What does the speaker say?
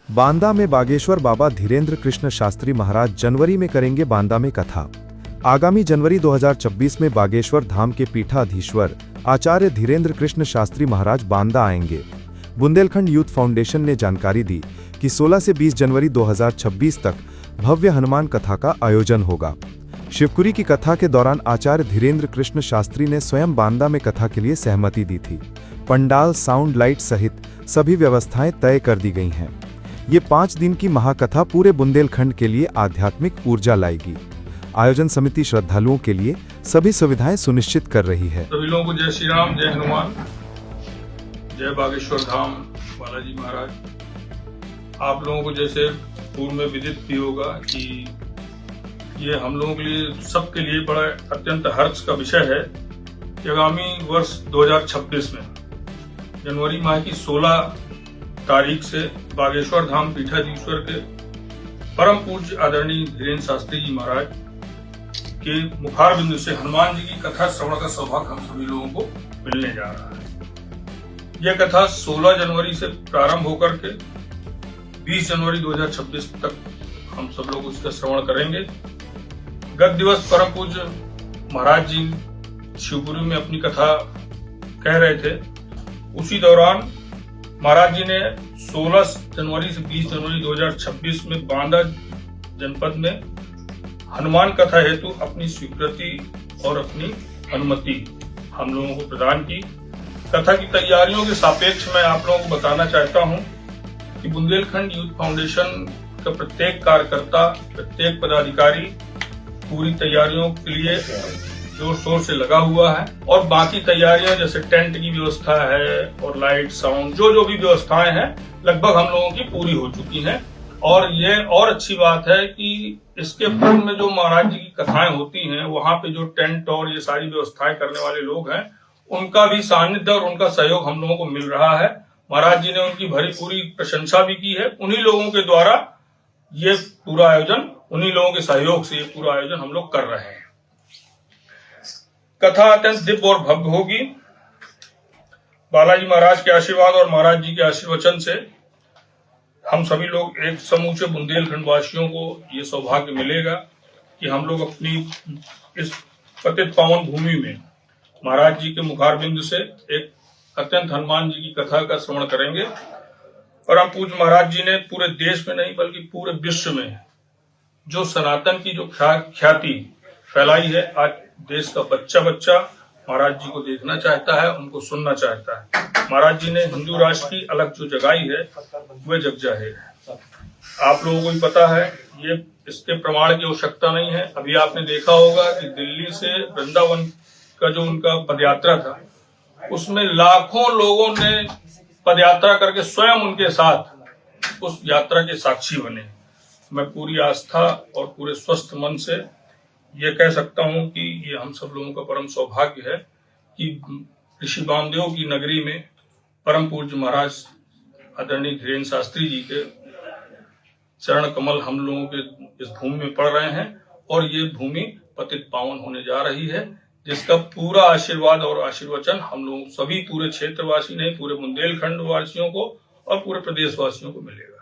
बांदा में बागेश्वर बाबा धीरेन्द्र कृष्ण शास्त्री महाराज जनवरी में करेंगे बांदा में कथा। आगामी जनवरी 2026 में बागेश्वर धाम के पीठाधीश्वर आचार्य धीरेन्द्र कृष्ण शास्त्री महाराज बांदा आएंगे। बुंदेलखंड यूथ फाउंडेशन ने जानकारी दी कि 16 से 20 जनवरी 2026 तक भव्य हनुमान कथा का आयोजन होगा। शिवपुरी की कथा के दौरान आचार्य धीरेन्द्र कृष्ण शास्त्री ने स्वयं बांदा में कथा के लिए सहमति दी थी। पंडाल, साउंड लाइट सहित सभी व्यवस्थाएं तय कर दी गई हैं। ये 5 दिन की महाकथा पूरे बुंदेलखंड के लिए आध्यात्मिक ऊर्जा लाएगी। आयोजन समिति श्रद्धालुओं के लिए सभी सुविधाएं सुनिश्चित कर रही है। सभी लोगों को जय श्री राम, जय हनुमान, जय बागेश्वर धाम बालाजी महाराज। आप लोगों को जैसे पूर्व में विदित भी होगा कि ये हम लोगों के लिए, सबके लिए बड़ा अत्यंत हर्ष का विषय है कि आगामी वर्ष 2026 में जनवरी माह की 16 तारीख से बागेश्वर धाम पीठाधीश्वर के परम पूज्य आदरणीय धीरेन्द्र शास्त्री जी महाराज के मुखार बिंदु से हनुमान जी की कथा श्रवण का सौभाग्य हम सभी लोगों को मिलने जा रहा है। यह कथा 16 जनवरी से प्रारंभ होकर के 20 जनवरी 2026 तक हम सब लोग उसका श्रवण करेंगे। गत दिवस परम पूज्य महाराज जी शिवपुरी में अपनी कथा कह रहे थे। उसी दौरान महाराज जी ने 16 जनवरी से 20 जनवरी 2026 में बांदा जनपद में हनुमान कथा हेतु अपनी स्वीकृति और अपनी अनुमति हम लोगों को प्रदान की। कथा की तैयारियों के सापेक्ष मैं आप लोगों को बताना चाहता हूं कि बुंदेलखंड यूथ फाउंडेशन का प्रत्येक कार्यकर्ता, प्रत्येक पदाधिकारी पूरी तैयारियों के लिए जोर शोर से लगा हुआ है और बाकी तैयारियां जैसे टेंट की व्यवस्था है और लाइट, साउंड, जो भी व्यवस्थाएं हैं लगभग हम लोगों की पूरी हो चुकी हैं। और ये और अच्छी बात है कि इसके पूर्व में जो महाराज जी की कथाएं होती हैं वहां पे जो टेंट और ये सारी व्यवस्थाएं करने वाले लोग हैं उनका भी सानिध्य और उनका सहयोग हम लोगों को मिल रहा है। महाराज जी ने उनकी भरी पूरी प्रशंसा भी की है। उन्हीं लोगों के द्वारा ये पूरा आयोजन, उन्हीं लोगों के सहयोग से ये पूरा आयोजन हम लोग कर रहे हैं। कथा अत्यंत दिव्य और भव्य होगी। बालाजी महाराज के आशीर्वाद और महाराज जी के आशीर्वचन से हम सभी लोग, एक समूचे बुंदेलखंड वासियों को ये सौभाग्य मिलेगा कि हम लोग अपनी इस पतित पावन भूमि में महाराज जी के मुखारबिंद से एक अत्यंत हनुमान जी की कथा का श्रवण करेंगे। परम पूज्य महाराज जी ने पूरे देश में नहीं बल्कि पूरे विश्व में जो सनातन की जो ख्याति फैलाई है, आज देश का बच्चा बच्चा महाराज जी को देखना चाहता है, उनको सुनना चाहता है। महाराज जी ने हिंदू राष्ट्र की अलग जो जगाई है वह जग जाहिर है। आप लोगों को भी पता है, ये इसके प्रमाण की आवश्यकता नहीं है। अभी आपने देखा होगा कि दिल्ली से वृंदावन का जो उनका पदयात्रा था उसमें लाखों लोगों ने पदयात्रा करके स्वयं उनके साथ उस यात्रा के साक्षी बने। मैं पूरी आस्था और पूरे स्वस्थ मन से ये कह सकता हूं कि ये हम सब लोगों का परम सौभाग्य है कि ऋषि वामदेव की नगरी में परम पूज्य महाराज आदरणीय धीरेन्द्र शास्त्री जी के चरण कमल हम लोगों के इस भूमि में पड़ रहे हैं और ये भूमि पतित पावन होने जा रही है, जिसका पूरा आशीर्वाद और आशीर्वचन हम लोग सभी पूरे क्षेत्रवासी नहीं, पूरे बुंदेलखंड वासियों को और पूरे प्रदेश वासियों को मिलेगा।